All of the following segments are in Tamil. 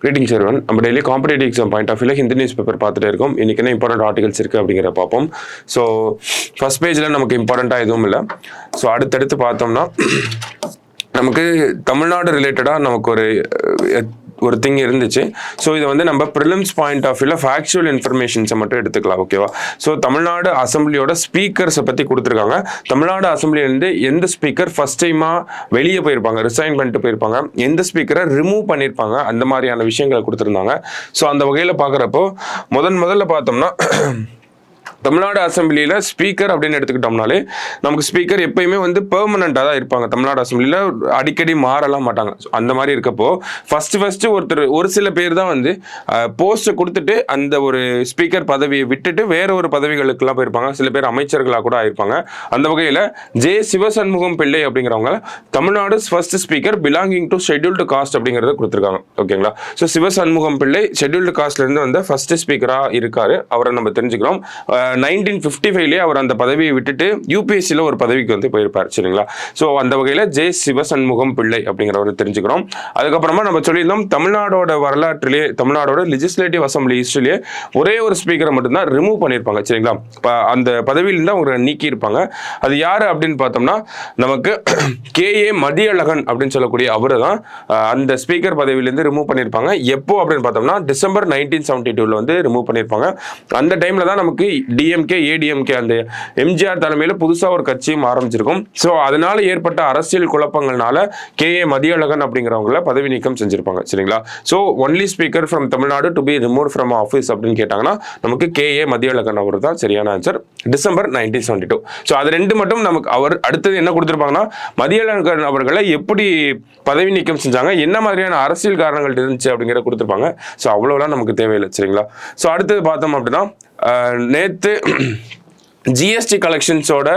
Greetings everyone. நம்ம daily competitive exam point of வியூல ஹிந்தி நியூஸ் பேப்பர் பார்த்துட்டே இருக்கோம். இன்னைக்கு என்ன இம்பார்ட்டன்ட் ஆர்டிகல்ஸ் இருக்குது அப்படிங்கிற பார்ப்போம். ஸோ ஃபர்ஸ்ட் பேஜில் நமக்கு இம்பார்ட்டண்ட்டாக எதுவும் இல்லை. ஸோ அடுத்தடுத்து பார்த்தோம்னா நமக்கு தமிழ்நாடு ரிலேட்டடாக நமக்கு ஒரு திங் இருந்துச்சு. ஸோ இதை வந்து நம்ம ப்ரிலிம்ஸ் பாயிண்ட் ஆஃப் வியூவில் ஃபேக்சுவல் இன்ஃபர்மேஷன்ஸை மட்டும் எடுத்துக்கலாம். ஓகேவா? ஸோ தமிழ்நாடு அசம்பிளியோட ஸ்பீக்கர்ஸை பற்றி கொடுத்துருக்காங்க. தமிழ்நாடு அசம்பிளியிலேருந்து எந்த ஸ்பீக்கர் ஃபர்ஸ்ட் டைமாக வெளியே போயிருப்பாங்க, ரிசைன் பண்ணிட்டு போயிருப்பாங்க, எந்த ஸ்பீக்கரை ரிமூவ் பண்ணியிருப்பாங்க, அந்த மாதிரியான விஷயங்களை கொடுத்துருந்தாங்க. ஸோ அந்த வகையில் பார்க்குறப்போ முதல்ல பார்த்தோம்னா தமிழ்நாடு அசம்பிளியில் ஸ்பீக்கர் அப்படின்னு எடுத்துக்கிட்டோம்னாலே நமக்கு ஸ்பீக்கர் எப்பயுமே வந்து பெர்மனண்டாக தான் இருப்பாங்க. தமிழ்நாடு அசம்பிளியில் அடிக்கடி மாறலாம் மாட்டாங்க. அந்த மாதிரி இருக்கப்போ ஃபஸ்ட்டு ஒரு சில பேர் தான் வந்து போஸ்ட்டை கொடுத்துட்டு அந்த ஒரு ஸ்பீக்கர் பதவியை விட்டுட்டு வேற ஒரு பதவிகளுக்கெல்லாம் போயிருப்பாங்க. சில பேர் அமைச்சர்களாக கூட ஆயிருப்பாங்க. அந்த வகையில் ஜே சிவசண்முகம் பிள்ளை அப்படிங்கிறவங்க Tamil Nadu first speaker belonging to scheduled caste அப்படிங்கிறத கொடுத்துருக்காங்க. ஓகேங்களா? ஸோ சிவசண்முகம் பிள்ளை ஷெட்யூல்டு காஸ்ட்லேருந்து வந்து ஃபர்ஸ்ட் ஸ்பீக்கராக இருக்காரு. அவரை நம்ம தெரிஞ்சுக்கிறோம். 1955 அவர் அந்த பதவியை விட்டுட்டு யூபிஎஸ்சியில் ஒரு பதவிக்கு வந்து போயிருப்பார். சரிங்களா? ஸோ அந்த வகையில் ஜே சிவசண்முகம் பிள்ளை அப்படிங்கிறவரை தெரிஞ்சுக்கிறோம். அதுக்கப்புறமா நம்ம சொல்லியிருந்தோம் தமிழ்நாடோட வரலாற்றிலே, தமிழ்நாடோட லெஜிஸ்லேட்டிவ் அசம்பிளி ஹிஸ்டரியிலே ஒரே ஒரு ஸ்பீக்கரை மட்டும்தான் ரிமூவ் பண்ணியிருப்பாங்க. சரிங்களா? அந்த பதவியிலிருந்து அவங்க நீக்கி இருப்பாங்க. அது யார் அப்படின்னு பார்த்தோம்னா நமக்கு KA மதியழகன் அப்படின்னு சொல்லக்கூடிய அவரை தான் அந்த ஸ்பீக்கர் பதவியிலேருந்து ரிமூவ் பண்ணியிருப்பாங்க. எப்போ அப்படின்னு பார்த்தோம்னா டிசம்பர் 1972 வந்து ரிமூவ் பண்ணியிருப்பாங்க. அந்த டைமில் தான் நமக்கு DMK ADMK அந்த எம்ஜிஆர் தலைமையில் புதுசாக ஒரு கட்சியும் ஆரம்பிச்சிருக்கும். ஸோ அதனால ஏற்பட்ட அரசியல் குழப்பங்கள்னால KA மதியழகன் அப்படிங்கிறவங்கள பதவி நீக்கம் செஞ்சிருப்பாங்க. சரிங்களா? So only speaker from Tamil Nadu to be remove from office அப்படின்னு கேட்டாங்கன்னா நமக்கு KA மதியழகன் அவர் தான் சரியான ஆன்சர். டிசம்பர் 1972. ஸோ அது ரெண்டு மட்டும் நமக்கு அவர் அடுத்தது என்ன கொடுத்துருப்பாங்கன்னா மதியழகன் அவர்களை எப்படி பதவி நீக்கம் செஞ்சாங்க, என்ன மாதிரியான அரசியல் காரணங்கள் இருந்துச்சு அப்படிங்கிற கொடுத்துருப்பாங்க. ஸோ அவ்வளோலாம் நமக்கு தேவையில்லை. சரிங்களா? ஸோ அடுத்தது பார்த்தோம் அப்படின்னா நேற்று ஜிஎஸ்டி கலெக்ஷன்ஸோட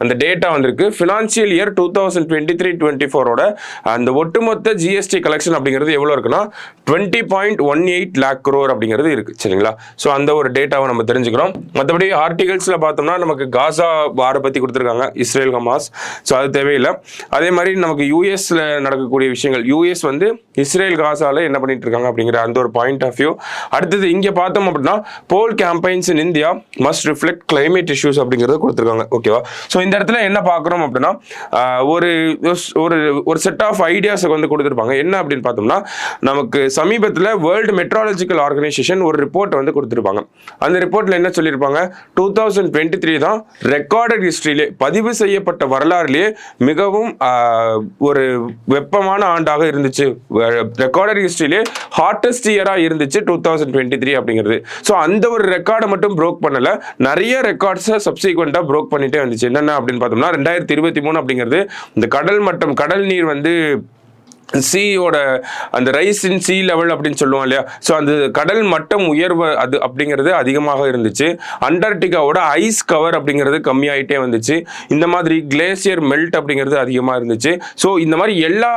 அந்த டேட்டா வந்திருக்கு. ஃபினான்ஷியல் இயர் 2023-24 அந்த ஒட்டுமொத்த ஜிஎஸ்டி கலெக்ஷன் அப்படிங்கிறது எவ்வளோ இருக்குன்னா 20.18 lakh crore அப்படிங்கிறது இருக்கு. சரிங்களா? ஸோ அந்த ஒரு டேட்டாவை நம்ம தெரிஞ்சுக்கிறோம். மற்றபடி ஆர்டிகல்ஸில் பார்த்தோம்னா நமக்கு காசா வாரை பற்றி கொடுத்துருக்காங்க, இஸ்ரேல் ஹமாஸ். ஸோ அது தேவையில்லை. அதே மாதிரி நமக்கு யூஎஸ்ல நடக்கக்கூடிய விஷயங்கள், யூஎஸ் வந்து இஸ்ரேல் காசால என்ன பண்ணிட்டு இருக்காங்க அப்படிங்கிற அந்த ஒரு பாயிண்ட் ஆஃப் வியூ. அடுத்தது இங்கே பார்த்தோம் அப்படின்னா poll campaigns in India must reflect climate issues அப்படிங்கறத கொடுத்திருக்காங்க. ஓகேவா? சோ இந்த இடத்துல என்ன பார்க்கறோம் அப்படின்னா ஒரு ஒரு செட் ஆஃப் ஐடியாஸ் வந்து கொடுத்திருப்பாங்க. என்ன அப்படின்னு பார்த்தோம்னா நமக்கு சமீபத்தில் வேர்ல்டு மெட்ராலஜிக்கல் ஆர்கனைசேஷன் ஒரு ரிப்போர்ட் வந்து கொடுத்திருப்பாங்க. அந்த ரிப்போர்ட்ல என்ன சொல்லியிருப்பாங்க, 2023 தான் ரெக்கார்டட் ஹிஸ்டரியிலே, பதிவு செய்யப்பட்ட வரலாறுலேயே மிகவும் ஒரு வெப்பமான ஆண்டாக இருந்துச்சு. ரெக்கார்டட் ஹிஸ்டரியிலே ஹாட்டஸ்ட் இயரா இருந்துச்சு 2023 அப்படிங்கிறது. ஸோ அந்த ஒரு ரெக்கார்டை மட்டும் ப்ரோக் பண்ணல, நிறைய ரெக்கார்ட்ஸை சப்சிக்வெண்டா ப்ரோக் பண்ணிட்டே வந்துச்சு. என்னென்ன அப்படின்னு பார்த்தோம்னா 2023 அப்படிங்கிறது இந்த கடல் மட்டம், கடல் நீர் வந்து சீயோட அந்த ரைஸ் இன் சீ லெவல் அப்படின்னு சொல்லுவோம் இல்லையா? ஸோ அந்த கடல் மட்டம் உயர்வு அது அப்படிங்கிறது அதிகமாக இருந்துச்சு. அண்டார்டிகாவோட ஐஸ் கவர் அப்படிங்கிறது கம்மியாயிட்டே வந்துச்சு. இந்த மாதிரி கிளேசியர் மெல்ட் அப்படிங்கிறது அதிகமாக இருந்துச்சு. ஸோ இந்த மாதிரி எல்லா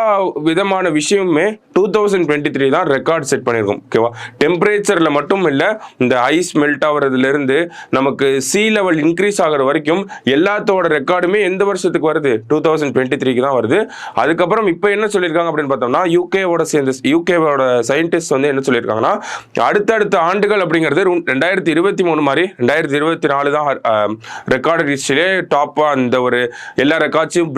விதமான விஷயமுமே 2023 தான் ரெக்கார்ட் செட் பண்ணியிருக்கோம். ஓகேவா? டெம்பரேச்சரில் மட்டும் இல்லை, இந்த ஐஸ் மெல்ட் ஆகிறதுலேருந்து நமக்கு சீ லெவல் இன்க்ரீஸ் ஆகிற வரைக்கும் எல்லாத்தோட ரெக்கார்டுமே எந்த வருஷத்துக்கு வருது? 2023 தான் வருது. அதுக்கப்புறம் இப்போ என்ன சொல்லியிருக்காங்க பார்த்தோம்னா யூகேவோட சயின்டிஸ்ட் வந்து என்ன சொல்லியிருக்காங்கன்னா அடுத்தடுத்த ஆண்டுகள் அப்படிங்கிறது 2023 மாதிரி 2024 தான் ரெக்கார்டு ஹிஸ்டரியிலே டாப்பா அந்த ஒரு எல்லா ரெக்கார்ட்ஸையும்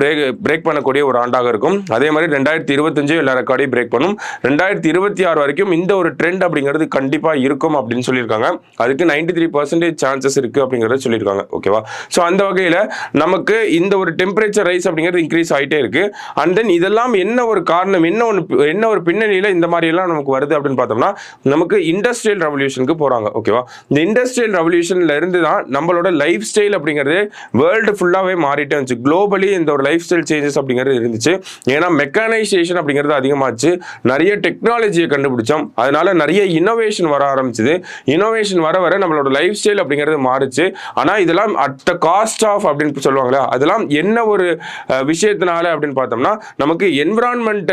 பிரேக் பண்ணக்கூடிய ஒரு ஆண்டாக இருக்கும். அதே மாதிரி 2025 எல்லா ரெக்கார்டையும் பிரேக் பண்ணும். 2026 வரைக்கும் இந்த ஒரு ட்ரெண்ட் அப்படிங்கிறது கண்டிப்பா இருக்கும் அப்படின்னு சொல்லியிருக்காங்க. அதுக்கு 93% சான்சஸ் இருக்கு அப்படிங்கறத சொல்லியிருக்காங்க. ஓகேவா? ஸோ அந்த வகையில நமக்கு இந்த ஒரு டெம்பரேச்சர் ரைஸ் அப்படிங்கிறது இன்க்ரீஸ் ஆகிட்டே இருக்கு. அண்ட் தென் இதெல்லாம் என்ன ஒரு காரணம், என்ன ஒரு பின்னணியில இந்த மாதிரி எல்லாம் நமக்கு வருது அப்படின்னு பார்த்தோம்னா நமக்கு இண்டஸ்ட்ரியல் ரெவல்யூஷனுக்கு போறாங்க. ஓகேவா? இந்த இண்டஸ்ட்ரியல் ரெவல்யூஷன்ல இருந்து தான் நம்மளோட லைஃப் ஸ்டைல் அப்படிங்கிறது வேர்ல்டு ஃபுல்லாவே மாறிட்டே இருந்துச்சு. குளோபலி இந்த ஒரு லைஃப் ஸ்டைல் சேஞ்சஸ் அப்படிங்கிறது இருந்துச்சு. ஏன்னா மெக்கானைசேஷன் அப்படிங்கிறது அதிகமாச்சு, நிறைய டெக்னாலஜியை கண்டுபிடிச்சோம், அதனால நிறைய இனோவேஷன் வர ஆரம்பிச்சது. இனோவேஷன் வர வர நம்மளோட லைஃப் ஸ்டைல் அப்படிங்கிறது மாறுச்சு. ஆனா இதெல்லாம் அட் த காஸ்ட் ஆஃப் அப்படின்னு சொல்லுவாங்களா, அதெல்லாம் என்ன ஒரு விஷயத்தினால அப்படின்னு பார்த்தோம்னா நமக்கு என்விரான்மெண்ட்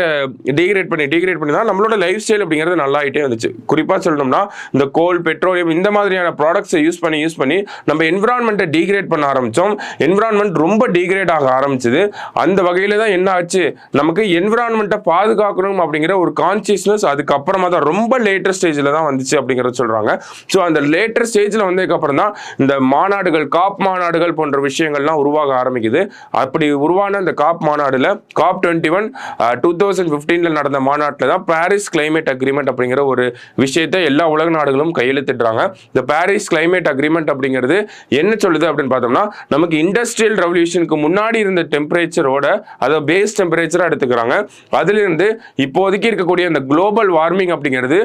டீக்ரேட் பண்ணி தான் நம்மளோட லைஃப் ஸ்டைல் அப்படிங்கிறது நல்லா ஆகிட்டே வந்துச்சு. குறிப்பாக சொல்லணும்னா இந்த கோல், பெட்ரோலியம் இந்த மாதிரியான ப்ராடக்ட்ஸை யூஸ் பண்ணி நம்ம என்விரான்மெண்ட்டை டீக்ரேட் பண்ண ஆரம்பித்தோம். என்விரான்மெண்ட் ரொம்ப டீக்ரேட் ஆக ஆரம்பிச்சது. அந்த வகையில் தான் என்ன ஆச்சு, நமக்கு என்விரான்மெண்ட்டை பாதுகாக்கணும் அப்படிங்கிற ஒரு கான்சியஸ்னஸ் அதுக்கப்புறமா தான் ரொம்ப லேட்டர் ஸ்டேஜில் தான் வந்துச்சு அப்படிங்கிறத சொல்கிறாங்க. ஸோ அந்த லேட்டர் ஸ்டேஜில் வந்ததுக்கப்புறம் தான் இந்த மாநாடுகள், காப் மாநாடுகள் போன்ற விஷயங்கள்லாம் உருவாக ஆரம்பிக்குது. அப்படி உருவான இந்த காப் மாநாடுல COP21 2015 நடந்த மாநாட்டில் தான் பாரிஸ் கிளைமேட் அக்ரிமெண்ட் அப்படிங்கிற ஒரு விஷயத்தை எல்லா உலக நாடுகளும் கையெழுத்திடுறாங்க. இந்த பாரிஸ் கிளைமேட் அக்ரிமெண்ட் அப்படிங்கிறது என்ன சொல்லுது அப்படின்னு பார்த்தோம்னா, நமக்கு இண்டஸ்ட்ரியல் ரெவல்யூஷனுக்கு முன்னாடி இருந்த டெம்பரேச்சரோட அதை பேஸ் டெம்பரேச்சரா எடுத்துக்கிறாங்க. அதிலிருந்து இப்போதைக்கு இருக்கக்கூடிய இந்த குளோபல் வார்மிங் அப்படிங்கிறது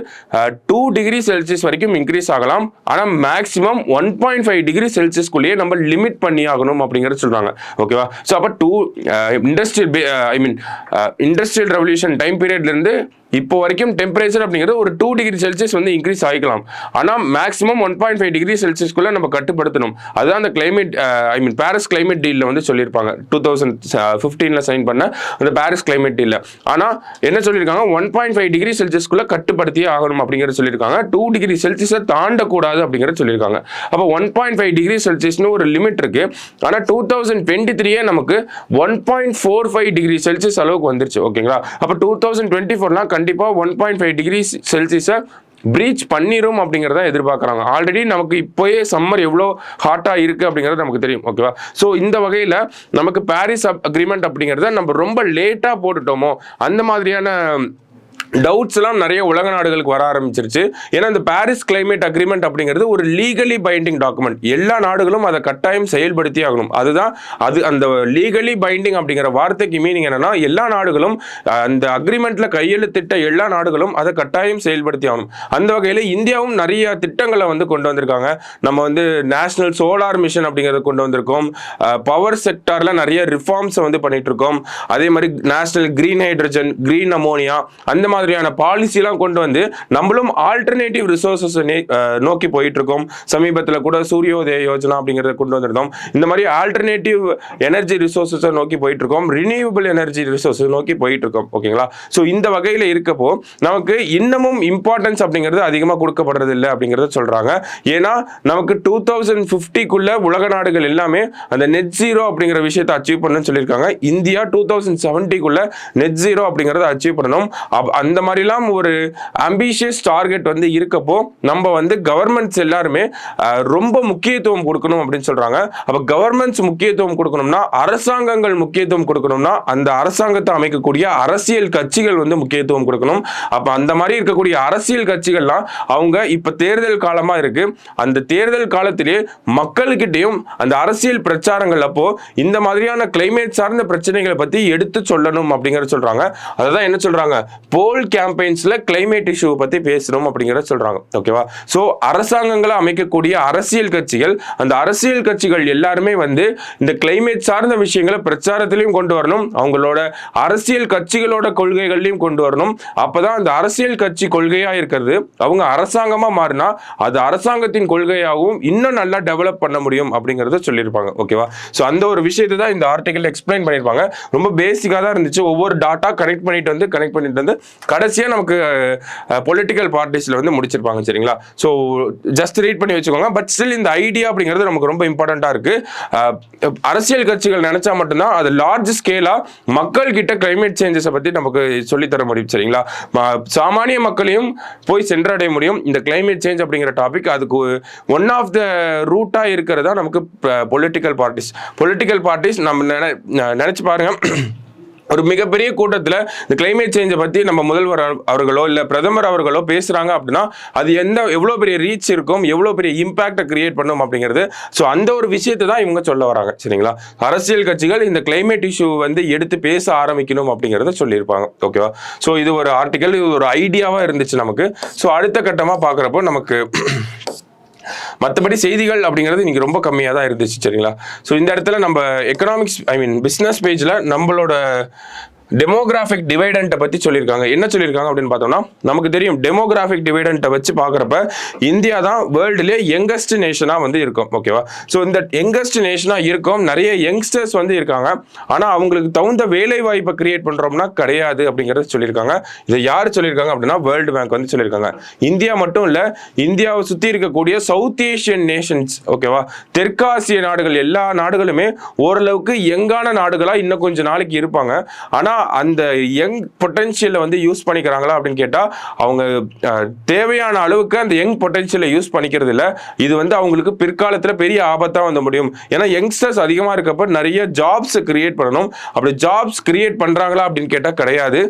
2 டிகிரி செல்சியஸ் வரைக்கும் இன்க்ரீஸ் ஆகலாம். ஆனால் மேக்ஸிமம் 1.5 டிகிரி செல்சியஸ்குள்ளேயே நம்ம லிமிட் பண்ணி ஆகணும் அப்படிங்கிறது சொல்றாங்க. ஓகேவா? ஸோ அப்போ இண்டஸ்ட்ரியல் ரெவல்யூஷன் டைம் பீரியட்ல இருந்து இப்போ வரைக்கும் டெம்பரேச்சர் அப்படிங்கிறது ஒரு 2 டிகிரி செல்சியஸ் வந்து இன்க்ரீஸ் ஆகிக்கலாம். ஆனால் மேக்ஸிமம் 1.5 டிகிரி செல்சியஸ்குள்ள நம்ம கட்டுப்படுத்தணும். அதுதான் அந்த கிளைமேட் பாரிஸ் கிளைமேட் டீலில் வந்து சொல்லியிருப்பாங்க. 2015 சைன் பண்ண அந்த பாரிஸ் கிளைமேட் டீலில். ஆனால் என்ன சொல்லியிருக்காங்க, 1.5 டிகிரி செல்சியஸ்குள்ள கட்டுப்படுத்தியே ஆகணும் அப்படிங்கிறது சொல்லியிருக்காங்க. 2 டிகிரி செல்சியஸை தாண்டக்கூடாது அப்படிங்கிறது சொல்லியிருக்காங்க. அப்போ 1.5 டிகிரி செல்சியஸ்னு ஒரு லிமிட் இருக்கு. ஆனால் 2023 நமக்கு 1.45 டிகிரி செல்சியஸ் அளவுக்கு வந்துருச்சு. ஓகேங்களா? அப்போ 2024 கண்டிப்பா 1.5 டிகிரி செல்சியஸை பிரீச் பண்ணிரும் அப்படிங்கிறத எதிர்பார்க்குறாங்க. ஆல்ரெடி நமக்கு இப்போயே சம்மர் எவ்வளோ ஹாட்டாக இருக்குது அப்படிங்கிறது நமக்கு தெரியும். ஓகேவா? ஸோ இந்த வகையில் நமக்கு பாரிஸ் அக்ரிமெண்ட் அப்படிங்கிறத நம்ம ரொம்ப லேட்டாக போட்டுட்டோமோ அந்த மாதிரியான டவுட்ஸ் எல்லாம் நிறைய உலக நாடுகளுக்கு வர ஆரம்பிச்சிருச்சு. ஏன்னா இந்த பாரிஸ் கிளைமேட் அக்ரிமெண்ட் அப்படிங்கிறது ஒரு லீகலி பைண்டிங் டாக்குமெண்ட். எல்லா நாடுகளும் அதை கட்டாயம் செயல்படுத்தி ஆகணும். அதுதான் அந்த லீகலி பைண்டிங் அப்படிங்கிற வார்த்தைக்கு மீனிங் என்னன்னா, எல்லா நாடுகளும் அந்த அக்ரிமெண்ட்ல கையெழுத்திட்ட எல்லா நாடுகளும் அதை கட்டாயம் செயல்படுத்தி ஆகணும். அந்த வகையில் இந்தியாவும் நிறைய திட்டங்களை வந்து கொண்டு வந்திருக்காங்க. நம்ம வந்து நேஷனல் சோலார் மிஷன் அப்படிங்கிறத கொண்டு வந்திருக்கோம். பவர் செக்டார்ல நிறைய ரிஃபார்ம்ஸை வந்து பண்ணிட்டு இருக்கோம். அதே மாதிரி national green hydrogen, green ammonia அந்த மாதிரியான பாலிசி எல்லாம் கொண்டு வந்து நம்மளும் ஆல்டர்னேட்டிவ் ரிசோர்சஸ் நோக்கி போயிட்டு இருக்கோம். சமீபத்தில் கூட சூரியோதய யோஜனா அப்படிங்கிறத கொண்டு வந்திருந்தோம். இந்த மாதிரி ஆல்டர்னேட்டிவ் எனர்ஜி ரிசோர்சஸை நோக்கி போயிட்டு இருக்கோம். ரினியூவபிள் எனர்ஜி ரிசோர்சஸ் நோக்கி போயிட்டு இருக்கோம். ஓகேங்களா? ஸோ இந்த வகையில் இருக்கப்போ நமக்கு இன்னமும் இம்பார்ட்டன்ஸ் அப்படிங்கிறது அதிகமாக கொடுக்கப்படுறது இல்லை அப்படிங்கிறத சொல்றாங்க. ஏன்னா நமக்கு 2050 உலக நாடுகள் எல்லாமே அந்த நெட் ஜீரோ அப்படிங்கிற விஷயத்தை அச்சீவ் பண்ணணும்னு சொல்லியிருக்காங்க. இந்தியா 2070 நெட் ஜீரோ அப்படிங்கிறத அச்சீவ் பண்ணணும். அந்த மாதிரிலாம் ஒரு அம்பிஷியஸ் டார்கெட் வந்து இருக்கப்போ நம்ம வந்து கவர்மெண்ட்ஸ் எல்லாருமே ரொம்ப முக்கியத்துவம் கொடுக்கணும் அப்படின்னு சொல்றாங்க. அப்ப கவர்மெண்ட்ஸ் முக்கியத்துவம் கொடுக்கணும்னா, அரசாங்கங்கள் முக்கியத்துவம் கொடுக்கணும்னா, அந்த அரசாங்கத்தை அமைக்கக்கூடிய அரசியல் கட்சிகள் வந்து முக்கியத்துவம் கொடுக்கணும். அப்ப அந்த மாதிரி இருக்கக்கூடிய அரசியல் கட்சிகள்லாம் அவங்க இப்ப தேர்தல் காலமா இருக்கு. அந்த தேர்தல் காலத்திலே மக்கள்கிட்டையும் அந்த அரசியல் பிரச்சாரங்கள் அப்போ இந்த மாதிரியான கிளைமேட் சார்ந்த பிரச்சனைகளை பத்தி எடுத்து சொல்லணும் அப்படிங்கறத சொல்றாங்க. அதான் என்ன சொல்றாங்க, போல் கேம்பெயின்ஸ்ல கிளைமேட் இஷ்யூ பத்தி பேசணும் அப்படிங்கறத சொல்றாங்க. ஓகேவா? சோ அரசாங்கங்களை அமைக்கக்கூடிய அரசியல் கட்சிகள், அந்த அரசியல் கட்சிகள் எல்லாருமே வந்து இந்த கிளைமேட் சார்ந்த விஷயங்களை பிரச்சாரத்திலையும் கொண்டு வரணும். அவங்களோட அரசியல் கட்சிகளோட கொள்கைகளையும் கொண்டு வரணும். அப்பதான் அந்த அரசியல் கட்சி கொள்கையா இருக்கிறது அவங்க அரசாங்கமா மாறினா அது அரசாங்கத்தின் கொள்கையாகவும் இன்னும் நல்லா டெவலப் பண்ண முடியும் அப்படிங்கறத சொல்லியிருப்பாங்க. ஓகேவா? சோ அந்த ஒரு விஷயத்தை தான் இந்த ஆர்டிகல் எக்ஸ்பிளைன் பண்ணிருப்பாங்க. ரொம்ப பேசிக்கா தான் இருந்துச்சு. ஒவ்வொரு டாட்டா கனெக்ட் பண்ணிட்டு வந்து கடைசியா நமக்கு பொலிட்டிக்கல் பார்ட்டிஸ்ல வந்து முடிச்சிருப்பாங்க. சரிங்களா? ஸோ ஜஸ்ட் ரீட் பண்ணி வச்சுக்கோங்க. பட் ஸ்டில் இந்த ஐடியா அப்படிங்கிறது நமக்கு ரொம்ப இம்பார்ட்டண்டா இருக்கு. அரசியல் கட்சிகள் நினைச்சா மட்டும்தான் அது லார்ஜ் ஸ்கேலா மக்கள் கிட்ட கிளைமேட் சேஞ்சஸை பத்தி நமக்கு சொல்லித்தர முடியும். சரிங்களா? சாமானிய மக்களையும் போய் சென்றடைய முடியும். இந்த கிளைமேட் சேஞ்ச் அப்படிங்கிற டாபிக் அதுக்கு ஒன் ஆஃப் த ரூட்டா இருக்கிறதா நமக்கு பொலிட்டிக்கல் பார்ட்டிஸ் நம்ம நினைச்சு பாருங்க. ஒரு மிகப்பெரிய கூட்டத்தில் இந்த கிளைமேட் சேஞ்சை பற்றி நம்ம முதல்வர் அவர்களோ இல்லை பிரதமர் அவர்களோ பேசுகிறாங்க அப்படின்னா அது எவ்வளோ பெரிய ரீச் இருக்கும், எவ்வளோ பெரிய இம்பாக்டை கிரியேட் பண்ணும் அப்படிங்கிறது. ஸோ அந்த ஒரு விஷயத்தை தான் இவங்க சொல்ல வராங்க. சரிங்களா? அரசியல் கட்சிகள் இந்த கிளைமேட் இஷ்யூ வந்து எடுத்து பேச ஆரம்பிக்கணும் அப்படிங்கிறத சொல்லியிருப்பாங்க. ஓகேவா? ஸோ இது ஒரு ஆர்டிக்கல், இது ஒரு ஐடியாவாக இருந்துச்சு நமக்கு. ஸோ அடுத்த கட்டமாக பார்க்குறப்போ நமக்கு மற்றபடி செய்திகள் அப்படிங்கிறது இன்னைக்கு ரொம்ப கம்மியாக தான் இருந்துச்சு. சரிங்களா? ஸோ இந்த இடத்துல நம்ம எக்கனாமிக்ஸ் பிஸ்னஸ் பேஜில் நம்மளோட டெமோகிராஃபிக் டிவைடண்ட்டை பற்றி சொல்லியிருக்காங்க. என்ன சொல்லியிருக்காங்க அப்படின்னு பார்த்தோம்னா, நமக்கு தெரியும் டெமோகிராஃபிக் டிவைடண்ட்டை வச்சு பார்க்குறப்ப இந்தியா தான் வேர்ல்டுலேயே யங்கஸ்ட் நேஷனாக வந்து இருக்கும். ஓகேவா? ஸோ இந்த யங்கஸ்ட் நேஷனாக இருக்கும், நிறைய யங்ஸ்டர்ஸ் வந்து இருக்காங்க. ஆனால் அவங்களுக்கு தகுந்த வேலை வாய்ப்பை கிரியேட் பண்ணுறோம்னா கிடையாது அப்படிங்கிறத சொல்லியிருக்காங்க. இதை யார் சொல்லியிருக்காங்க அப்படின்னா வேர்ல்டு பேங்க் வந்து சொல்லியிருக்காங்க. இந்தியா மட்டும் இல்லை, இந்தியாவை சுற்றி இருக்கக்கூடிய சவுத் ஏஷியன் நேஷன்ஸ், ஓகேவா, தெற்காசிய நாடுகள் எல்லா நாடுகளுமே ஓரளவுக்கு யங்கான நாடுகளாக இன்னும் கொஞ்சம் நாளைக்கு இருப்பாங்க. ஆனால் அந்த யங் பொட்டன்ஷியலை வந்து யூஸ் பண்ணிக்கிறாங்களா அப்படின்னு கேட்டால் அவங்க தேவையான அளவுக்கு அந்த யங் பொட்டன்ஷியலை யூஸ் பண்ணிக்கிறது இல்லை. இது வந்து அவங்களுக்கு பிற்காலத்தில் பெரிய ஆபத்தாக வந்து முடியும். ஏன்னா யங்ஸ்டர்ஸ் அதிகமாக இருக்கப்ப நிறைய ஜாப்ஸ் கிரியேட் பண்ணணும். அப்படி ஜாப்ஸ் கிரியேட் பண்ணுறாங்களா அப்படின்னு கேட்டால் கிடையாது.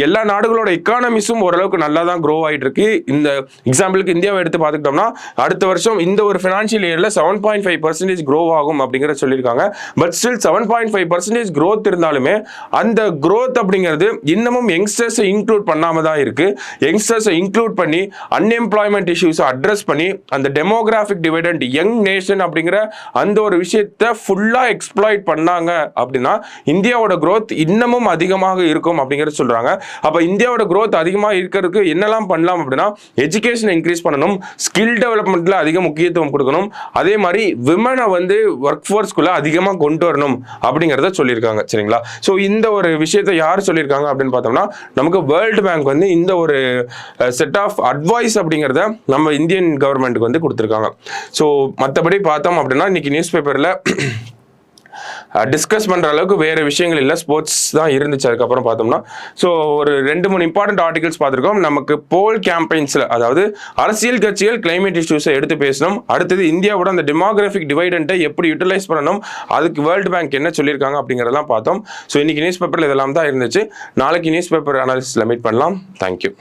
எல்லா நாடுகளோட எக்கானமிஸும் ஓரளவுக்கு நல்லா தான் க்ரோ ஆகிட்டு இருக்கு. இந்த எக்ஸாம்பிளுக்கு இந்தியாவை எடுத்து பார்த்துக்கிட்டோம்னா அடுத்த வருஷம் இந்த ஒரு ஃபினான்ஷியல் இயரில் 7.5% க்ரோ ஆகும் அப்படிங்கிறத சொல்லியிருக்காங்க. பட் ஸ்டில் 7.5% க்ரோத் இருந்தாலுமே அந்த growth அப்படிங்கிறது இன்னமும் யங்ஸ்டர்ஸை இன்க்ளூட் பண்ணாம தான் இருக்கு. யங்ஸ்டர்ஸை இன்க்ளூட் பண்ணி அன்எம்ப்ளாய்மெண்ட் இஷ்யூஸை அட்ரஸ் பண்ணி அந்த டெமோகிராஃபிக் டிவைடண்ட் யங் நேஷன் அப்படிங்கிற அந்த ஒரு விஷயத்தை ஃபுல்லாக எக்ஸ்ப்ளாய்ட் பண்ணாங்க அப்படின்னா இந்தியாவோட growth இன்னமும் அதிகமாக இருக்கும் அப்படிங்கிறது சொல்றாங்க. அப்போ இந்தியாவோட growth அதிகமாக இருக்கிறதுக்கு என்னெல்லாம் பண்ணலாம் அப்படின்னா எஜுகேஷனை இன்க்ரீஸ் பண்ணணும், ஸ்கில் டெவலப்மெண்ட்ல அதிக முக்கியத்துவம் கொடுக்கணும், அதே மாதிரி விமனை வந்து ஒர்க் ஃபோர்ஸ்குள்ள அதிகமாக கொண்டு வரணும் அப்படிங்கிறத சொல்லியிருக்காங்க. சரிங்களா? ஸோ இந்த ஒரு விஷயத்தை யார் சொல்லியிருக்காங்க அப்படின்னு பார்த்தோம்னா நமக்கு வேர்ல்டு பேங்க் வந்து இந்த ஒரு செட் ஆஃப் அட்வைஸ் அப்படிங்கிறத நம்ம இந்தியன் கவர்மெண்ட்டுக்கு வந்து கொடுத்துருக்காங்க. ஸோ மற்றபடி பார்த்தோம் அப்படின்னா இன்னைக்கு நியூஸ் பேப்பரில் டிஸ்கஸ் பண்ணுற அளவுக்கு வேறு விஷயங்கள் இல்லை, ஸ்போர்ட்ஸ் தான் இருந்துச்சு. அதுக்கப்புறம் பார்த்தோம்னா ஸோ ஒரு 2-3 இம்பார்ட்டன்ட் ஆர்டிகல்ஸ் பார்த்துருக்கோம். நமக்கு போல் கேம்பெயின்ஸில், அதாவது அரசியல் கட்சிகள் கிளைமேட் இஷ்யூஸை எடுத்து பேசணும். அடுத்தது இந்தியாவோட அந்த டெமோகிராஃபிக் டிவைடண்ட்டை எப்படி யூட்டிலைஸ் பண்ணணும், அதுக்கு வேர்ல்டு பேங்க் என்ன சொல்லியிருக்காங்க அப்படிங்கிறதெல்லாம் பார்த்தோம். ஸோ இன்னைக்கு நியூஸ் பேப்பரில் இதெல்லாம் தான் இருந்துச்சு. நாளைக்கு நியூஸ் பேப்பர் அனாலிசிஸில் மீட் பண்ணலாம். தேங்க்யூ.